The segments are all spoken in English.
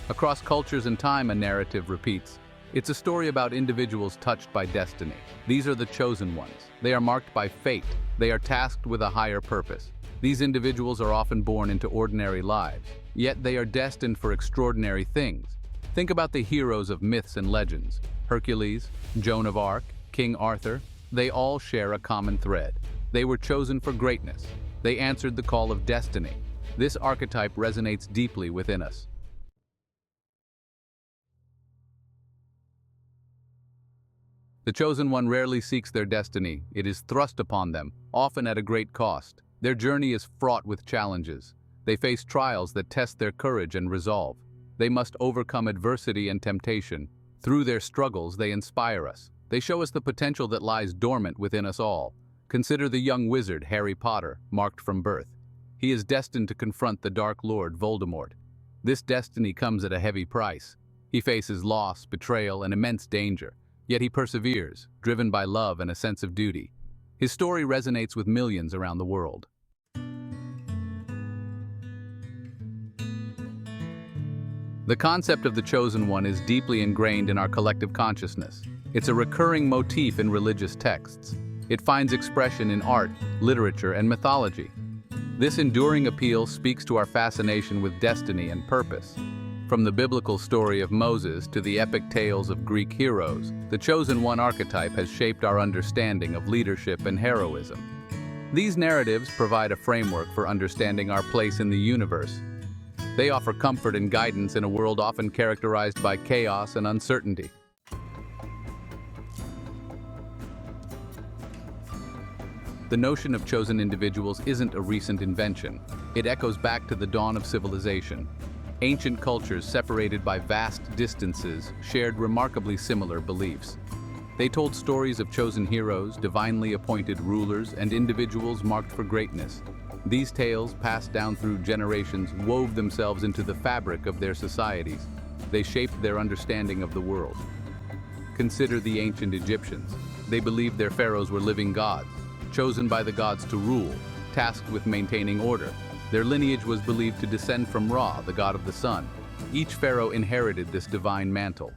Across cultures and time, a narrative repeats. It's a story about individuals touched by destiny. These are the chosen ones. They are marked by fate. They are tasked with a higher purpose. These individuals are often born into ordinary lives, yet they are destined for extraordinary things. Think about the heroes of myths and legends. Hercules, Joan of Arc, King Arthur. They all share a common thread. They were chosen for greatness. They answered the call of destiny. This archetype resonates deeply within us. The chosen one rarely seeks their destiny. It is thrust upon them, often at a great cost. Their journey is fraught with challenges. They face trials that test their courage and resolve. They must overcome adversity and temptation. Through their struggles, they inspire us. They show us the potential that lies dormant within us all. Consider the young wizard Harry Potter, marked from birth. He is destined to confront the Dark Lord Voldemort. This destiny comes at a heavy price. He faces loss, betrayal, and immense danger. Yet he perseveres, driven by love and a sense of duty. His story resonates with millions around the world. The concept of the chosen one is deeply ingrained in our collective consciousness. It's a recurring motif in religious texts. It finds expression in art, literature, and mythology. This enduring appeal speaks to our fascination with destiny and purpose. From the biblical story of Moses to the epic tales of Greek heroes, the chosen one archetype has shaped our understanding of leadership and heroism. These narratives provide a framework for understanding our place in the universe. They offer comfort and guidance in a world often characterized by chaos and uncertainty. The notion of chosen individuals isn't a recent invention. It echoes back to the dawn of civilization. Ancient cultures separated by vast distances shared remarkably similar beliefs. They told stories of chosen heroes, divinely appointed rulers, and individuals marked for greatness. These tales, passed down through generations, wove themselves into the fabric of their societies. They shaped their understanding of the world. Consider the ancient Egyptians. They believed their pharaohs were living gods, chosen by the gods to rule, tasked with maintaining order. Their lineage was believed to descend from Ra, the god of the sun. Each pharaoh inherited this divine mantle.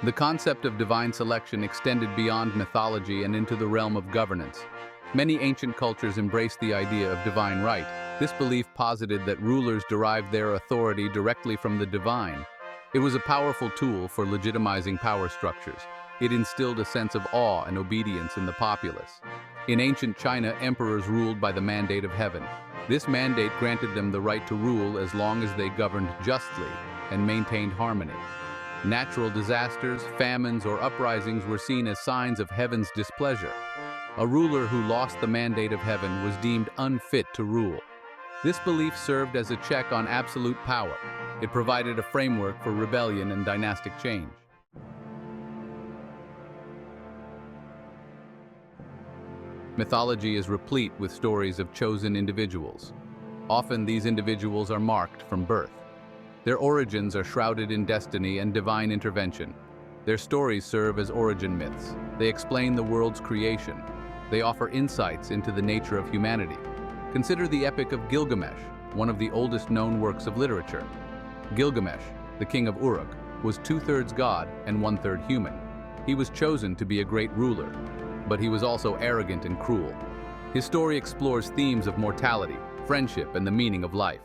The concept of divine selection extended beyond mythology and into the realm of governance. Many ancient cultures embraced the idea of divine right. This belief posited that rulers derived their authority directly from the divine. It was a powerful tool for legitimizing power structures. It instilled a sense of awe and obedience in the populace. In ancient China, emperors ruled by the mandate of heaven. This mandate granted them the right to rule as long as they governed justly and maintained harmony. Natural disasters, famines, or uprisings were seen as signs of heaven's displeasure. A ruler who lost the mandate of heaven was deemed unfit to rule. This belief served as a check on absolute power. It provided a framework for rebellion and dynastic change. Mythology is replete with stories of chosen individuals. Often these individuals are marked from birth. Their origins are shrouded in destiny and divine intervention. Their stories serve as origin myths. They explain the world's creation. They offer insights into the nature of humanity. Consider the Epic of Gilgamesh, one of the oldest known works of literature. Gilgamesh, the king of Uruk, was 2/3 god and 1/3 human. He was chosen to be a great ruler, but he was also arrogant and cruel. His story explores themes of mortality, friendship, and the meaning of life.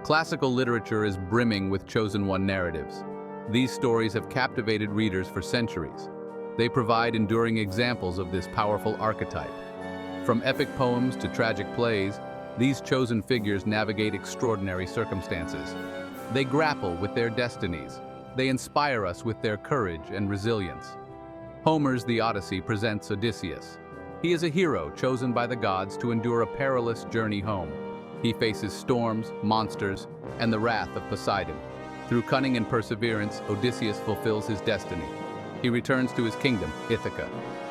Classical literature is brimming with chosen one narratives. These stories have captivated readers for centuries. They provide enduring examples of this powerful archetype. From epic poems to tragic plays, these chosen figures navigate extraordinary circumstances. They grapple with their destinies. They inspire us with their courage and resilience. Homer's The Odyssey presents Odysseus. He is a hero chosen by the gods to endure a perilous journey home. He faces storms, monsters, and the wrath of Poseidon. Through cunning and perseverance, Odysseus fulfills his destiny. He returns to his kingdom, Ithaca.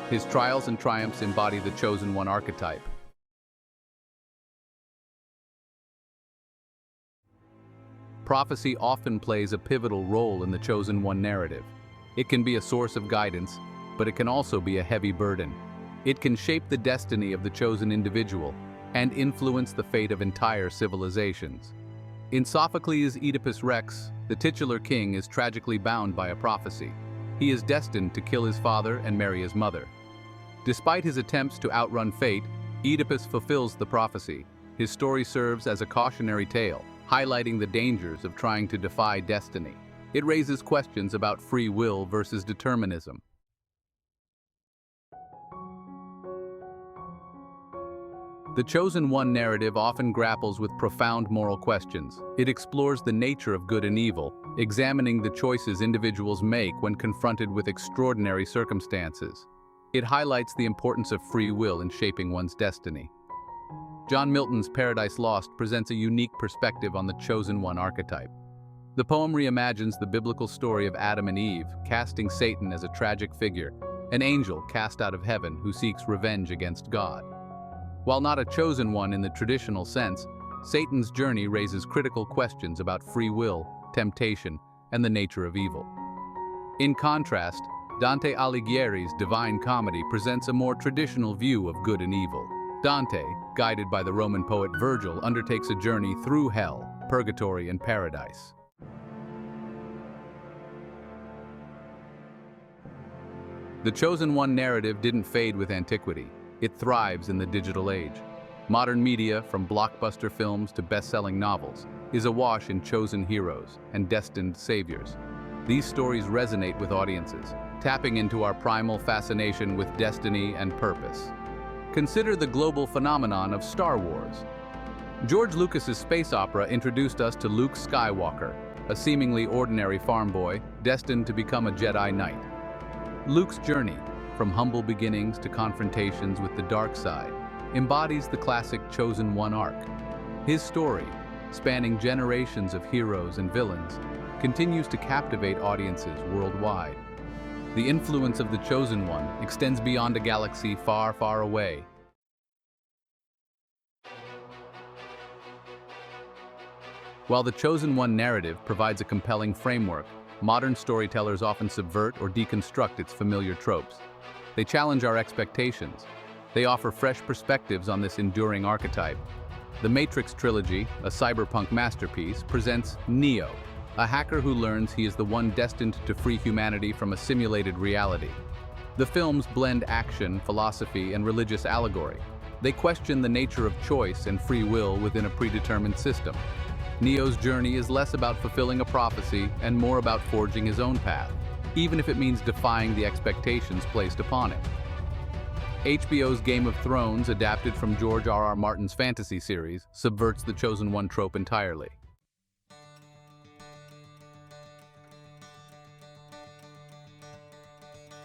His trials and triumphs embody the chosen one archetype. Prophecy often plays a pivotal role in the chosen one narrative. It can be a source of guidance, but it can also be a heavy burden. It can shape the destiny of the chosen individual and influence the fate of entire civilizations. In Sophocles' Oedipus Rex, the titular king is tragically bound by a prophecy. He is destined to kill his father and marry his mother. Despite his attempts to outrun fate, Oedipus fulfills the prophecy. His story serves as a cautionary tale, highlighting the dangers of trying to defy destiny. It raises questions about free will versus determinism. The Chosen One narrative often grapples with profound moral questions. It explores the nature of good and evil, examining the choices individuals make when confronted with extraordinary circumstances. It highlights the importance of free will in shaping one's destiny. John Milton's Paradise Lost presents a unique perspective on the Chosen One archetype. The poem reimagines the biblical story of Adam and Eve, casting Satan as a tragic figure, an angel cast out of heaven who seeks revenge against God. While not a chosen one in the traditional sense, Satan's journey raises critical questions about free will, temptation, and the nature of evil. In contrast, Dante Alighieri's Divine Comedy presents a more traditional view of good and evil. Dante, guided by the Roman poet Virgil, undertakes a journey through hell, purgatory, and paradise. The Chosen One narrative didn't fade with antiquity. It thrives in the digital age. Modern media, from blockbuster films to best-selling novels, is awash in chosen heroes and destined saviors. These stories resonate with audiences, tapping into our primal fascination with destiny and purpose. Consider the global phenomenon of Star Wars. George Lucas's space opera introduced us to Luke Skywalker, a seemingly ordinary farm boy destined to become a Jedi Knight. Luke's journey, from humble beginnings to confrontations with the dark side, embodies the classic Chosen One arc. His story, spanning generations of heroes and villains, continues to captivate audiences worldwide. The influence of the Chosen One extends beyond a galaxy far, far away. While the Chosen One narrative provides a compelling framework, modern storytellers often subvert or deconstruct its familiar tropes. They challenge our expectations. They offer fresh perspectives on this enduring archetype. The Matrix trilogy, a cyberpunk masterpiece, presents Neo, a hacker who learns he is the one destined to free humanity from a simulated reality. The films blend action, philosophy, and religious allegory. They question the nature of choice and free will within a predetermined system. Neo's journey is less about fulfilling a prophecy and more about forging his own path, even if it means defying the expectations placed upon him. HBO's Game of Thrones, adapted from George R.R. Martin's fantasy series, subverts the Chosen One trope entirely.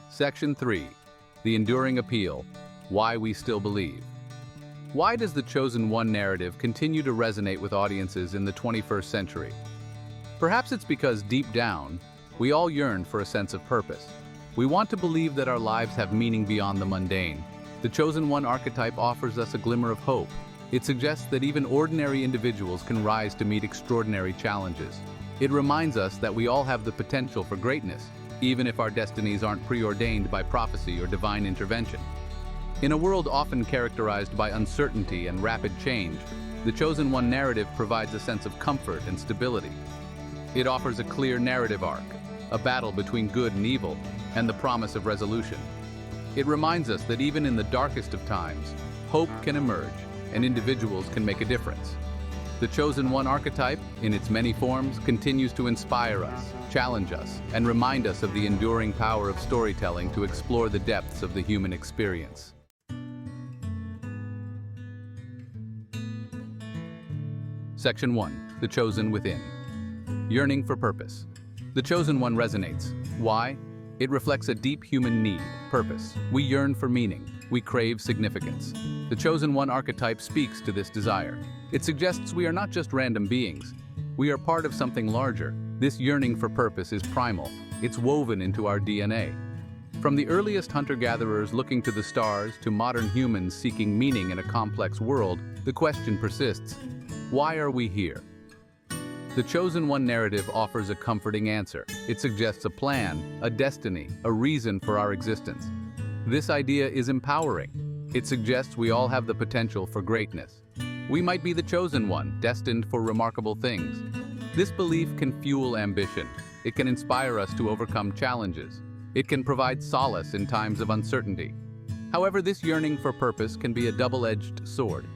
Section 3. The Enduring Appeal. Why we still believe. Why does the Chosen One narrative continue to resonate with audiences in the 21st century? Perhaps it's because deep down, we all yearn for a sense of purpose. We want to believe that our lives have meaning beyond the mundane. The Chosen One archetype offers us a glimmer of hope. It suggests that even ordinary individuals can rise to meet extraordinary challenges. It reminds us that we all have the potential for greatness, even if our destinies aren't preordained by prophecy or divine intervention. In a world often characterized by uncertainty and rapid change, the Chosen One narrative provides a sense of comfort and stability. It offers a clear narrative arc, a battle between good and evil, and the promise of resolution. It reminds us that even in the darkest of times, hope can emerge and individuals can make a difference. The Chosen One archetype, in its many forms, continues to inspire us, challenge us, and remind us of the enduring power of storytelling to explore the depths of the human experience. Section 1. The Chosen Within. Yearning for purpose. The Chosen One resonates. Why? It reflects a deep human need, purpose. We yearn for meaning. We crave significance. The Chosen One archetype speaks to this desire. It suggests we are not just random beings. We are part of something larger. This yearning for purpose is primal. It's woven into our DNA. From the earliest hunter-gatherers looking to the stars to modern humans seeking meaning in a complex world, the question persists: why are we here? The Chosen One narrative offers a comforting answer. It suggests a plan, a destiny, a reason for our existence. This idea is empowering. It suggests we all have the potential for greatness. We might be the chosen one, destined for remarkable things. This belief can fuel ambition. It can inspire us to overcome challenges. It can provide solace in times of uncertainty. However, this yearning for purpose can be a double-edged sword.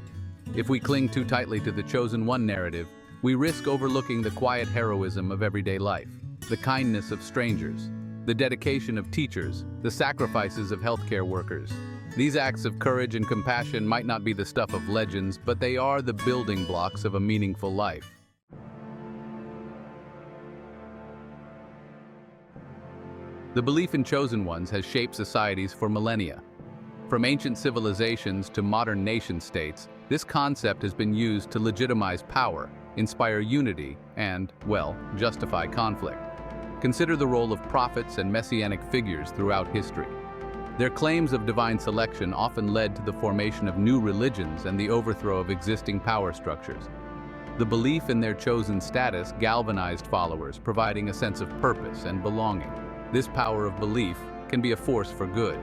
If we cling too tightly to the Chosen One narrative, we risk overlooking the quiet heroism of everyday life, the kindness of strangers, the dedication of teachers, the sacrifices of healthcare workers. These acts of courage and compassion might not be the stuff of legends, but they are the building blocks of a meaningful life. The belief in chosen ones has shaped societies for millennia. From ancient civilizations to modern nation-states, this concept has been used to legitimize power, inspire unity, and, well, justify conflict. Consider the role of prophets and messianic figures throughout history. Their claims of divine selection often led to the formation of new religions and the overthrow of existing power structures. The belief in their chosen status galvanized followers, providing a sense of purpose and belonging. This power of belief can be a force for good.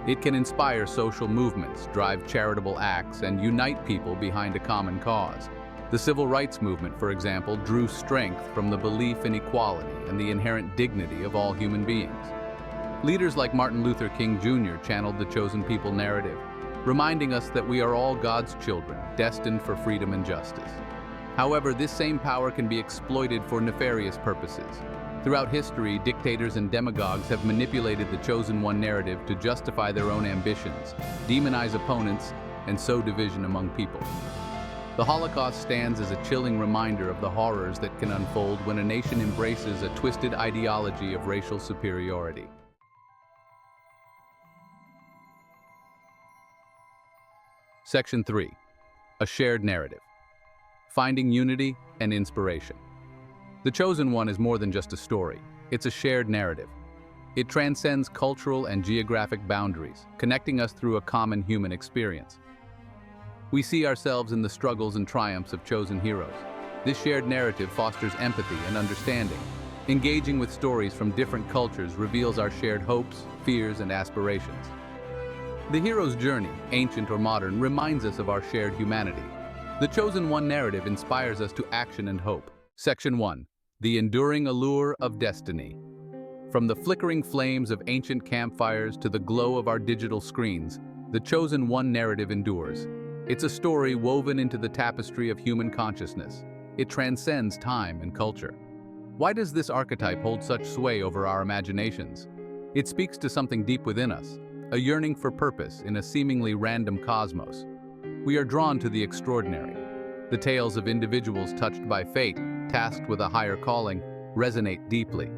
It can inspire social movements, drive charitable acts, and unite people behind a common cause. The civil rights movement, for example, drew strength from the belief in equality and the inherent dignity of all human beings. Leaders like Martin Luther King Jr. channeled the chosen people narrative, reminding us that we are all God's children, destined for freedom and justice. However, this same power can be exploited for nefarious purposes. Throughout history, dictators and demagogues have manipulated the Chosen One narrative to justify their own ambitions, demonize opponents, and sow division among people. The Holocaust stands as a chilling reminder of the horrors that can unfold when a nation embraces a twisted ideology of racial superiority. Section 3. A shared narrative. Finding unity and inspiration. The Chosen One is more than just a story. It's a shared narrative. It transcends cultural and geographic boundaries, connecting us through a common human experience. We see ourselves in the struggles and triumphs of chosen heroes. This shared narrative fosters empathy and understanding. Engaging with stories from different cultures reveals our shared hopes, fears, and aspirations. The hero's journey, ancient or modern, reminds us of our shared humanity. The Chosen One narrative inspires us to action and hope. Section 1. The enduring allure of destiny. From the flickering flames of ancient campfires to the glow of our digital screens, the Chosen One narrative endures. It's a story woven into the tapestry of human consciousness. It transcends time and culture. Why does this archetype hold such sway over our imaginations? It speaks to something deep within us, a yearning for purpose in a seemingly random cosmos. We are drawn to the extraordinary. The tales of individuals touched by fate, tasked with a higher calling, resonate deeply.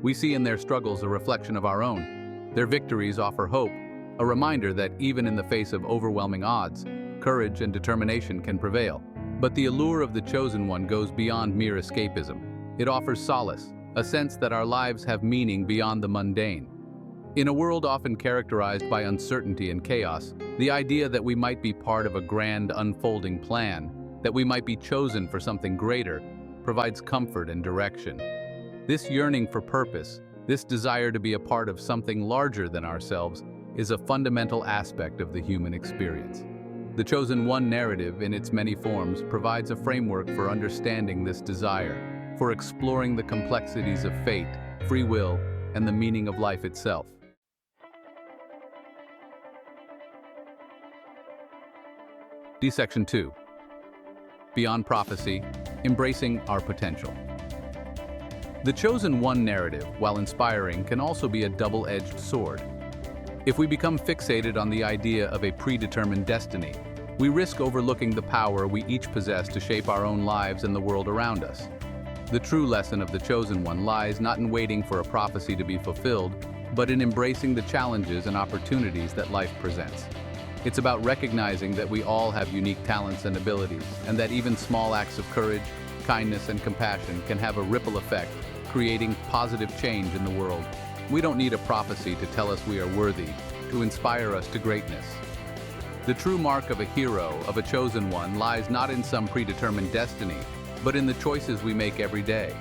We see in their struggles a reflection of our own. Their victories offer hope, a reminder that even in the face of overwhelming odds, courage and determination can prevail. But the allure of the Chosen One goes beyond mere escapism. It offers solace, a sense that our lives have meaning beyond the mundane. In a world often characterized by uncertainty and chaos, the idea that we might be part of a grand unfolding plan, that we might be chosen for something greater, provides comfort and direction. This yearning for purpose, this desire to be a part of something larger than ourselves, is a fundamental aspect of the human experience. The Chosen One narrative, in its many forms, provides a framework for understanding this desire, for exploring the complexities of fate, free will, and the meaning of life itself. Section 2. Beyond prophecy, embracing our potential. The Chosen One narrative, while inspiring, can also be a double-edged sword. If we become fixated on the idea of a predetermined destiny, we risk overlooking the power we each possess to shape our own lives and the world around us. The true lesson of the Chosen One lies not in waiting for a prophecy to be fulfilled, but in embracing the challenges and opportunities that life presents. It's about recognizing that we all have unique talents and abilities, and that even small acts of courage, kindness, and compassion can have a ripple effect, creating positive change in the world. We don't need a prophecy to tell us we are worthy, to inspire us to greatness. The true mark of a hero, of a chosen one, lies not in some predetermined destiny, but in the choices we make every day.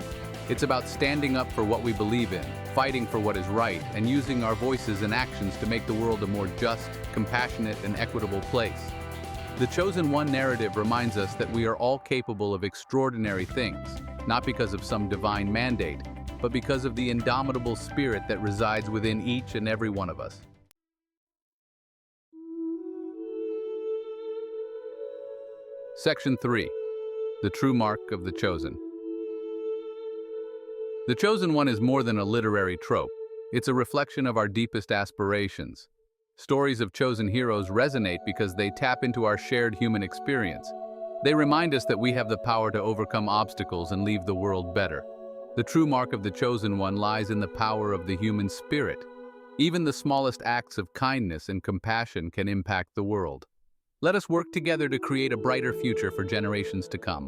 It's about standing up for what we believe in, fighting for what is right, and using our voices and actions to make the world a more just, compassionate, and equitable place. The Chosen One narrative reminds us that we are all capable of extraordinary things, not because of some divine mandate, but because of the indomitable spirit that resides within each and every one of us. Section 3. The True Mark of the Chosen. The Chosen One is more than a literary trope. It's a reflection of our deepest aspirations. Stories of chosen heroes resonate because they tap into our shared human experience. They remind us that we have the power to overcome obstacles and leave the world better. The true mark of the Chosen One lies in the power of the human spirit. Even the smallest acts of kindness and compassion can impact the world. Let us work together to create a brighter future for generations to come.